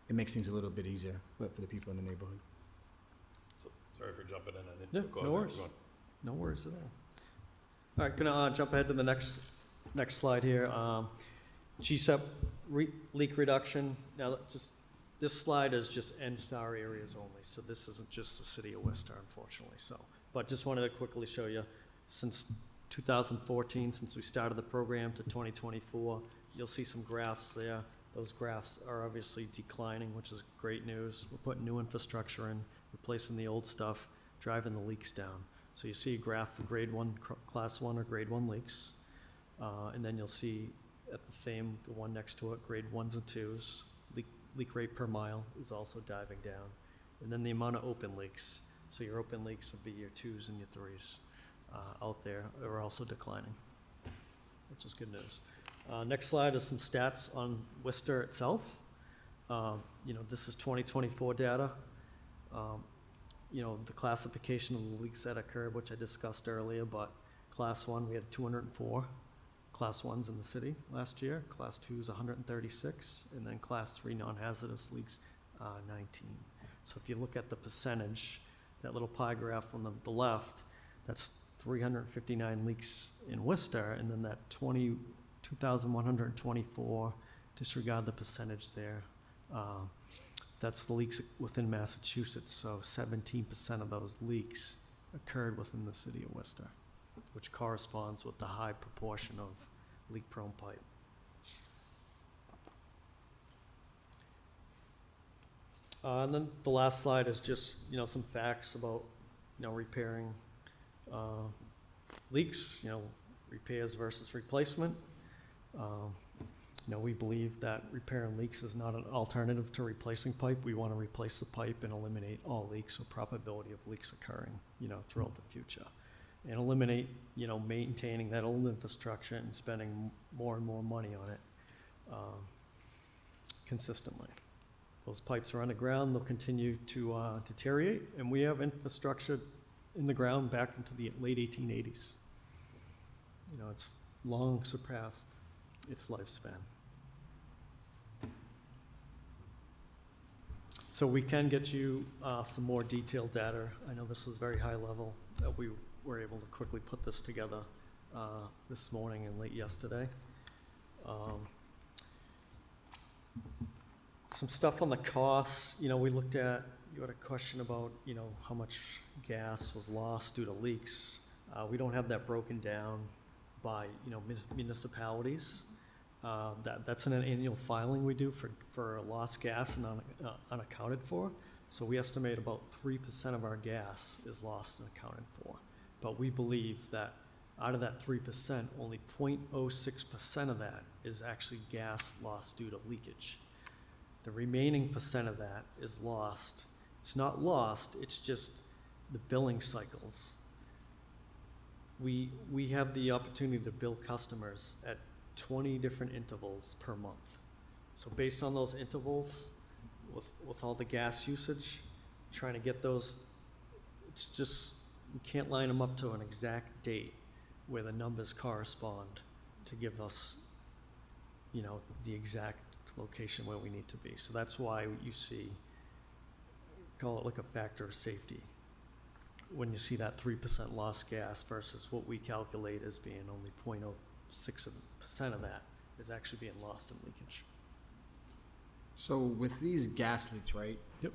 it makes things a little bit easier for the people in the neighborhood. So, sorry for jumping in. Yeah, no worries. No worries at all. All right, gonna jump ahead to the next slide here. GSEP leak reduction. Now, this slide is just N-Star areas only, so this isn't just the city of Worcester, unfortunately. But just wanted to quickly show you, since 2014, since we started the program to 2024, you'll see some graphs there. Those graphs are obviously declining, which is great news. We're putting new infrastructure in, replacing the old stuff, driving the leaks down. So you see a graph for grade 1, class 1 or grade 1 leaks. And then you'll see the one next to it, grade 1s and 2s. Leak rate per mile is also diving down. And then the amount of open leaks. So your open leaks would be your 2s and your 3s out there are also declining, which is good news. Next slide is some stats on Worcester itself. This is 2024 data. The classification of the leaks that occurred, which I discussed earlier, but class 1, we had 204 class 1s in the city last year, class 2 is 136, and then class 3 non-hazardous leaks, 19. So if you look at the percentage, that little pie graph on the left, that's 359 leaks in Worcester, and then that 2,124, disregard the percentage there, that's the leaks within Massachusetts, so 17% of those leaks occurred within the city of Worcester, which corresponds with the high proportion of leak-prone pipe. And then the last slide is just, some facts about, repairing leaks, repairs versus replacement. We believe that repairing leaks is not an alternative to replacing pipe. We want to replace the pipe and eliminate all leaks or probability of leaks occurring, throughout the future. And eliminate, maintaining that old infrastructure and spending more and more money on it consistently. Those pipes are underground, they'll continue to deteriorate, and we have infrastructure in the ground back into the late 1880s. It's long surpassed its lifespan. So we can get you some more detailed data. I know this was very high level, that we were able to quickly put this together this morning and late yesterday. Some stuff on the costs, we looked at, you had a question about, how much gas was lost due to leaks. We don't have that broken down by, municipalities. That's an annual filing we do for lost gas and unaccounted for. So we estimate about 3% of our gas is lost and accounted for. But we believe that out of that 3%, only 0.06% of that is actually gas lost due to leakage. The remaining percent of that is lost. It's not lost, it's just the billing cycles. We have the opportunity to bill customers at 20 different intervals per month. So based on those intervals, with all the gas usage, trying to get those, it's just, we can't line them up to an exact date where the numbers correspond to give us, the exact location where we need to be. So that's why you see, call it like a factor of safety, when you see that 3% lost gas versus what we calculate as being only 0.06% of that is actually being lost in leakage. So with these gas leaks, right? Yep.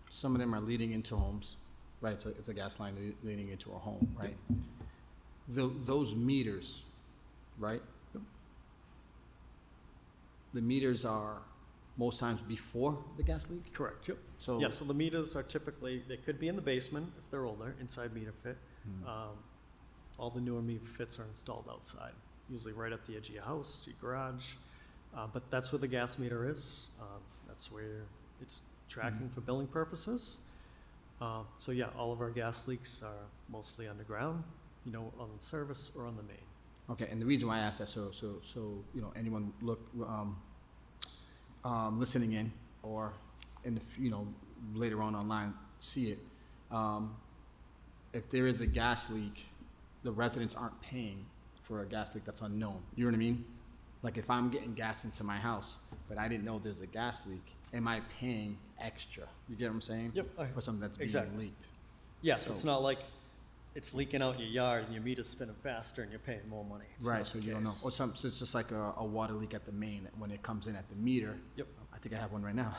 Some of them are leading into homes, right? So it's a gas line leading into a home, right? Those meters, right? Yep. The meters are most times before the gas leak? Correct, yep. So Yeah, so the meters are typically, they could be in the basement if they're older, inside meter fit. All the newer meter fits are installed outside, usually right at the edge of your house, your garage. But that's where the gas meter is. That's where it's tracking for billing purposes. So yeah, all of our gas leaks are mostly underground, on the service or on the main. Okay, and the reason why I asked that, so anyone listening in or in the later on online see it. If there is a gas leak, the residents aren't paying for a gas leak that's unknown. You know what I mean? Like if I'm getting gas into my house, but I didn't know there's a gas leak, am I paying extra? You get what I'm saying? Yep. For something that's being Exactly. leaked. Yes, So- it's not like it's leaking out in your yard and your meter's spinning faster and you're paying more money. It's Right, not so the you don't know. case. Or some, so it's just like a water leak at the main, when it comes in at the meter. Yep. I think I have one right now.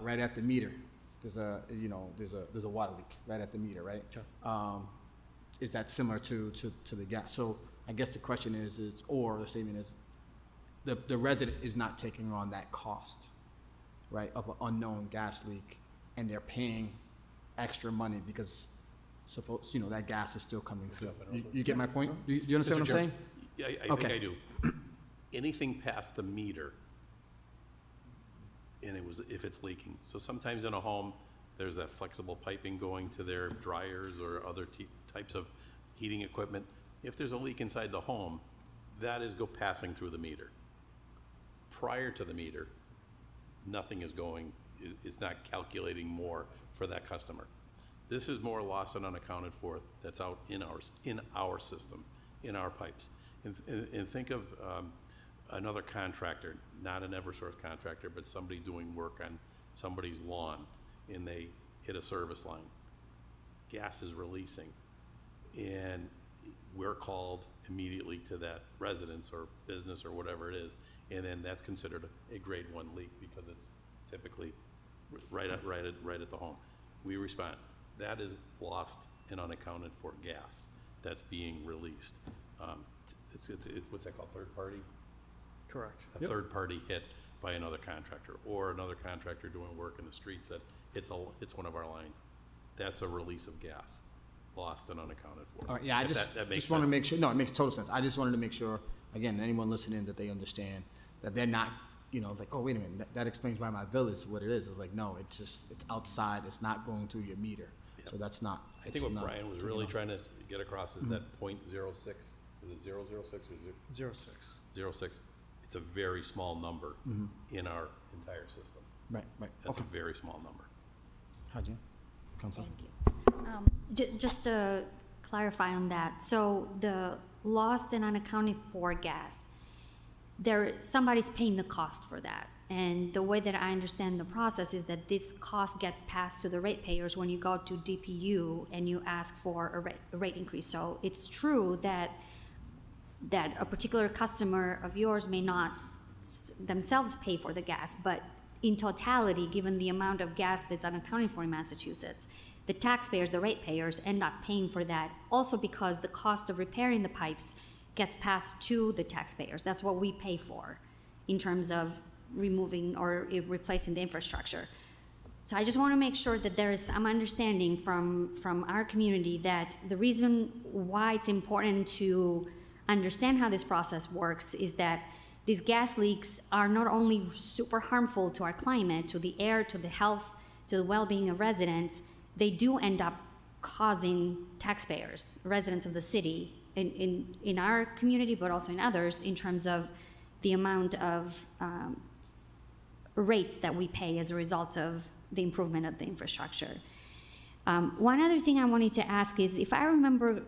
Right at the meter, there's a water leak right at the meter, right? Sure. Is that similar to the gas? So I guess the question is, or the statement is, the resident is not taking on that cost, right, of an unknown gas leak, and they're paying extra money because suppose, that gas is still coming through. You get my point? Do you understand what I'm saying? Yeah, I think Okay. I do. Anything past the meter, and if it's leaking. So sometimes in a home, there's that flexible piping going to their dryers or other types of heating equipment. If there's a leak inside the home, that is passing through the meter. Prior to the meter, nothing is not calculating more for that customer. This is more lost and unaccounted for that's out in our system, in our pipes. And think of another contractor, not an Eversource contractor, but somebody doing work on somebody's lawn, and they hit a service line. Gas is releasing, and we're called immediately to that residence or business or whatever it is, and then that's considered a grade 1 leak because it's typically right at the home. We respond. That is lost and unaccounted for gas that's being released. It's what's that called, third party? Correct. A third party hit by another contractor, or another contractor doing work in the streets that hits one of our lines. That's a release of gas, lost and unaccounted for. All right, yeah, I If just that makes want to sense. make sure, no, it makes total sense. I just wanted to make sure, again, anyone listening, that they understand that they're not, like, oh, wait a minute, that explains why my bill is what it is. It's like, no, it's outside, it's not going through your meter. So that's not. I think what it's not Brian was taken really off. trying to get across is that .06, is it 006 or 06. 0.06? It's a very small number in our entire system. Right, That's okay. a very small number. Haji, Council. Thank you. Just to clarify on that, so the lost and unaccounted for gas, somebody's paying the cost for that. And the way that I understand the process is that this cost gets passed to the ratepayers when you go to DPU and you ask for a rate increase. So it's true that a particular customer of yours may not themselves pay for the gas, but in totality, given the amount of gas that's unaccounted for in Massachusetts, the taxpayers, the ratepayers, end up paying for that, also because the cost of repairing the pipes gets passed to the taxpayers. That's what we pay for in terms of removing or replacing the infrastructure. So I just want to make sure that there is some understanding from our community that the reason why it's important to understand how this process works is that these gas leaks are not only super harmful to our climate, to the air, to the health, to the well-being of residents, they do end up causing taxpayers, residents of the city, in our community, but also in others, in terms of the amount of rates that we pay as a result of the improvement of the infrastructure. One other thing I wanted to ask is, if I remember,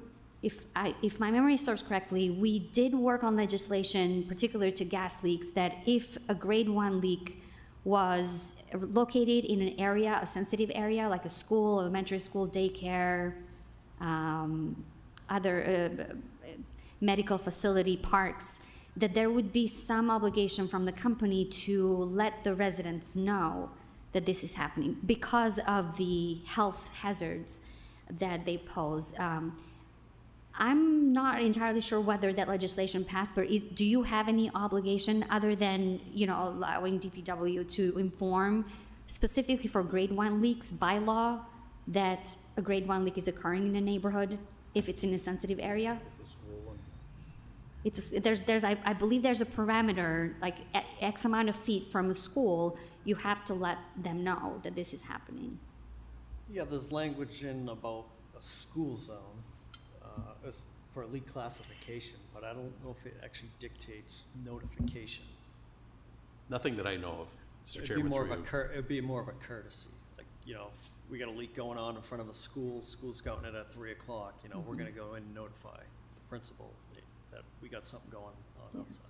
if my memory serves correctly, we did work on legislation particular to gas leaks, that if a grade 1 leak was located in an area, a sensitive area, like a school, elementary school, daycare, other medical facility, parks, that there would be some obligation from the company to let the residents know that this is happening because of the health hazards that they pose. I'm not entirely sure whether that legislation passed, but do you have any obligation other than, allowing DPW to inform specifically for grade 1 leaks by law that a grade 1 leak is occurring in a neighborhood if it's in a sensitive area? I believe there's a parameter, like X amount of feet from a school, you have to let them know that this is happening. Yeah, there's language in about a school zone for leak classification, but I don't know if it actually dictates notification. Nothing that I know of, Mr. It'd be Chairman, more through of you. it'd be more of a courtesy, like, if we got a leak going on in front of a school, school's scouting it at 3 o'clock, we're gonna go in and notify the principal that we got something going on outside.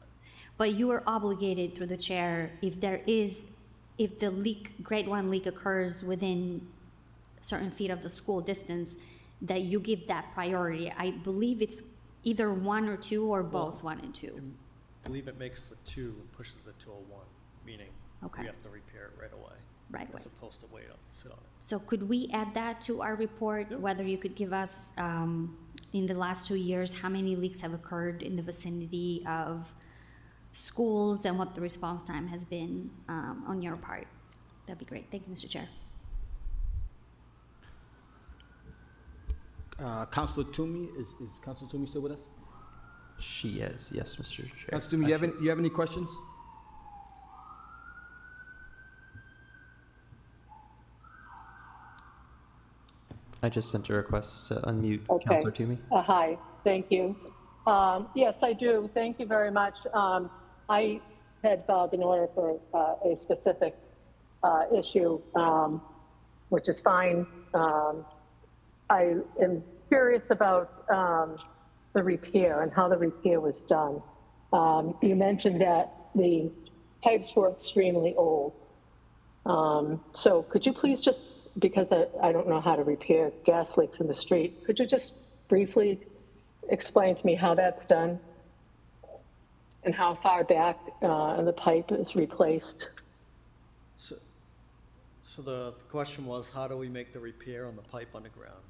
But you are obligated through the chair, if the grade 1 leak occurs within certain feet of the school distance, that you give that priority. I believe it's either 1 or 2 or both 1 and 2. I believe it makes the 2 and pushes it to a 1, meaning Okay. we have to repair it right away. Right As away. opposed to sit on it. So could we add that to our report? Whether you could give us, in the last 2 years, how many leaks have occurred in the vicinity of schools and what the response time has been on your part? That'd be great. Thank you, Mr. Chair. Councilor Toomey, is Councilor Toomey still with us? She is, yes, Mr. Chair. Councilor Toomey, you have any questions? I just sent a request to unmute Okay. Counselor Toomey. Hi, thank you. Yes, I do. Thank you very much. I had filed an order for a specific issue, which is fine. I am curious about the repair and how the repair was done. You mentioned that the pipes were extremely old. So could you please just, because I don't know how to repair gas leaks in the street, could you just briefly explain to me how that's done and how far back the pipe is replaced? So the question was, how do we make the repair on the pipe underground?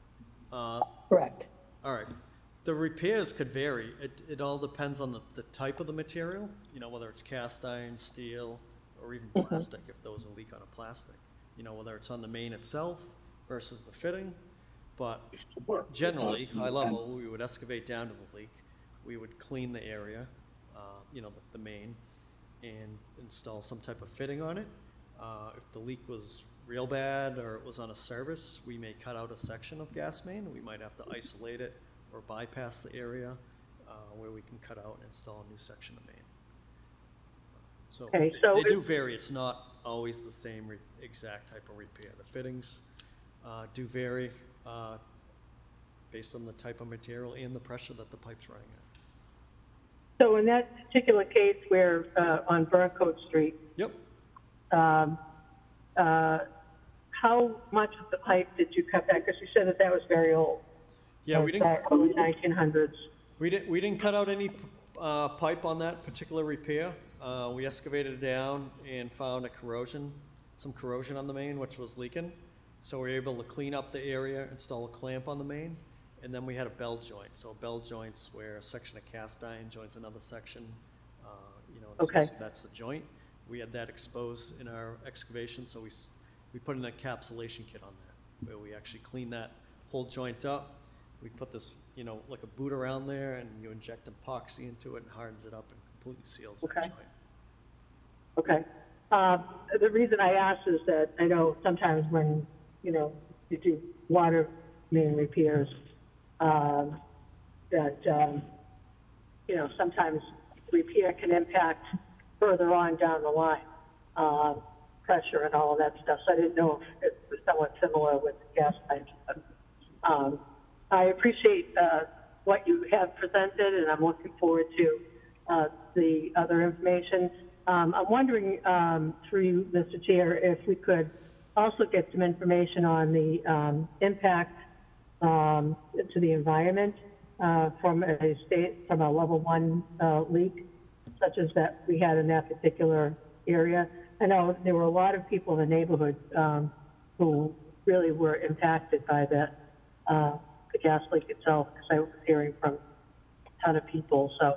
Correct. All right. The repairs could vary. It all depends on the type of the material, whether it's cast iron, steel, or even plastic, if there was a leak on a plastic. Whether it's on the main itself versus the fitting. But generally, high level, we would excavate down to the leak. We would clean the area, the main, and install some type of fitting on it. If the leak was real bad or it was on a service, we may cut out a section of gas main. We might have to isolate it or bypass the area where we can cut out and install a new section of main. So Okay, they do vary. It's not always the same exact type of repair. The fittings do vary based on the type of material and the pressure that the pipe's running at. So in that particular case where on Burncoat Street, Yep. how much of the pipe did you cut back? Because you said that was very old. Yeah, we didn't. Early 1900s. We didn't cut out any pipe on that particular repair. We excavated it down and found some corrosion on the main, which was leaking. So we were able to clean up the area, install a clamp on the main, and then we had a bell joint. So a bell joint's where a section of cast iron joins another section. Okay. So that's the joint. We had that exposed in our excavation, so we put an encapsulation kit on that, where we actually clean that whole joint up. We put this, like a boot around there, and you inject epoxy into it and hardens it up and completely seals that joint. Okay. The reason I ask is that I know sometimes when, you do water main repairs, sometimes repair can impact further on down the line, pressure and all of that stuff. So I didn't know if it was somewhat similar with gas pipes. But, I appreciate what you have presented, and I'm looking forward to the other information. I'm wondering, through you, Mr. Chair, if we could also get some information on the impact to the environment from a level 1 leak, such as that we had in that particular area. I know there were a lot of people in the neighborhood who really were impacted by that. The gas leak itself, because I was hearing from a ton of people. So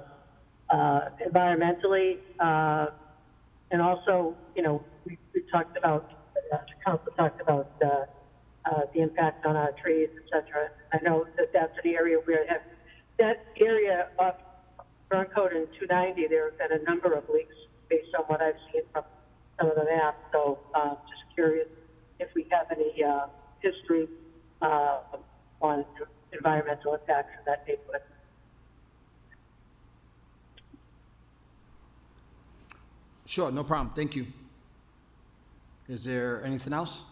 environmentally, and also, we talked about, the council talked about the impact on our trees, et cetera. I know that that's an area where that area of Burncoat and 290, there have been a number of leaks based on what I've seen from some of the maps. So just curious if we have any history on environmental impacts in that neighborhood. Sure, no problem. Thank you. Is there anything else?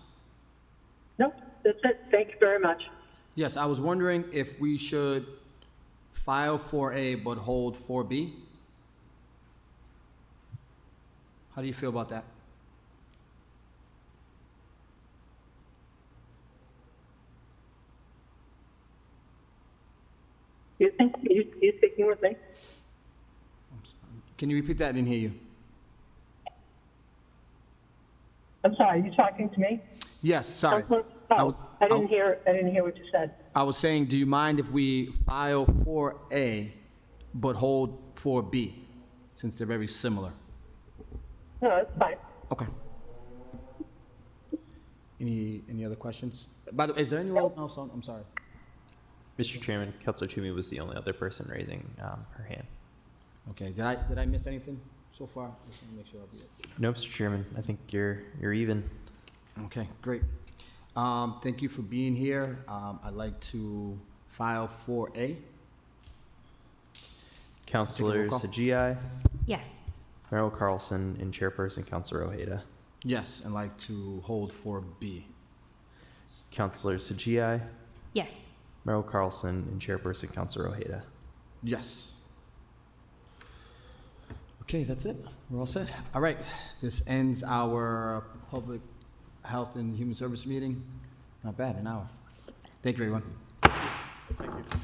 No, that's it. Thank you very much. Yes, I was wondering if we should file 4A but hold 4B. How do you feel about that? You think, you speaking with me? Can you repeat that? I didn't hear you. I'm sorry, are you talking to me? Yes, sorry. Counselor? I Oh, was- I didn't hear what you said. I was saying, do you mind if we file 4A but hold 4B, since they're very similar? No, that's fine. Okay. Any other questions? By the way, is there anyone else on, I'm sorry. Mr. Chairman, Councilor Toomey was the only other person raising her hand. Okay, did I miss anything so far? Just want to make sure I'll be it. No, Mr. Chairman, I think you're even. Okay, great. Thank you for being here. I'd like to file 4A. Councilor call. Sajai, Yes. Merrill Carlson, and Chairperson Councilor Ojeda. Yes, and like to hold 4B. Councilor Sajai, Yes. Merrill Carlson, and Chairperson Councilor Ojeda. Yes. Okay, that's it. We're all set. All right, this ends our Public Health and Human Service meeting. Not bad, an hour. Thank you, everyone. Thank you.